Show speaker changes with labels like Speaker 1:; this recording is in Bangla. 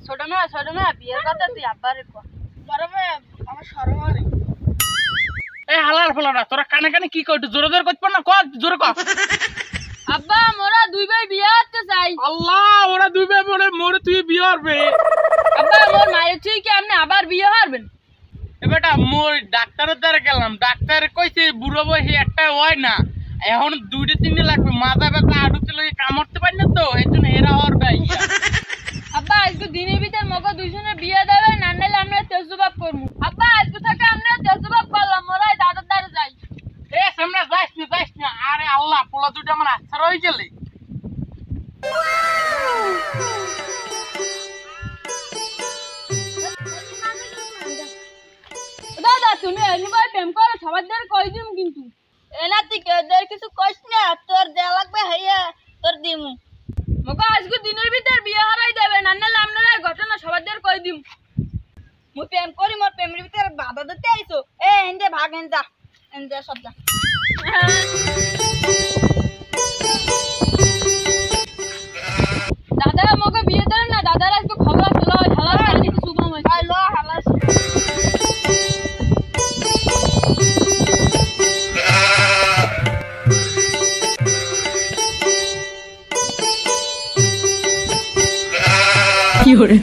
Speaker 1: ছোট মেয়ে বিয়ের কথা তুই আব্বারে কর। বড় মেয়ে আমার শরম হয়।
Speaker 2: এই হালার ফলাটা তোরা কানে কানে কি কই জোরে জোরে কইছ না কর জোরে কর।
Speaker 1: আব্বা মোরা দুই ভাই বিয়ে করতে চাই।
Speaker 2: আল্লাহ ওরা দুই ভাই বলে মোরে তুই বিয়ে করবে।
Speaker 1: আব্বা মোর মায়ের তুই কি আপনি আবার বিয়ে করবেন?
Speaker 2: এ বেটা মোর ডাক্তারের দ্বারা গেলাম, ডাক্তার কইছে বুড়ো বয়সে একটা হয় না, এখন 2-3 লাগবে, মাথা ব্যথা আডুতে লগে কামড়তে পারি না তো এই জন্য এরা হর ভাই।
Speaker 1: আব্বা আজকে দিনের ভিতর মগো দুইজনের বিয়ে দেবে না নাইলে আমরা তেজবাব করবো। আব্বা আজকে থেকে আমরা তেজবাব করলাম, মোরাই দাদার দ্বারা যাই।
Speaker 2: এ সামনে যাইস না আরে আল্লাহ পোলা দুটো আমার আচ্ছা রয়ে গেলে।
Speaker 1: দাদা তুমি এলিবার প্রেম করো সবার দ্বারা কই দিম কিন্তু এনা তুই কেদের কিছু কইস না, তোর দেয়া লাগবে হাইয়া তোর দিমু। মগো আজকে দিনের ভিতর বিয়ে হারাই দেবে না নাইলে আমরা ঘটনা সবার দ্বারা কই দিম। মু প্রেম করি, মোর প্রেমের ভিতর বাধা দিতে আইছো। এ এন্ডে ভাগ এন্ডা সব যা। দাদা মগো বিয়ে দেন না, দাদার আজকে খবর আসলো ঢালা কালি কিছু শুভম হইছে। আই লো হালাস কি হরে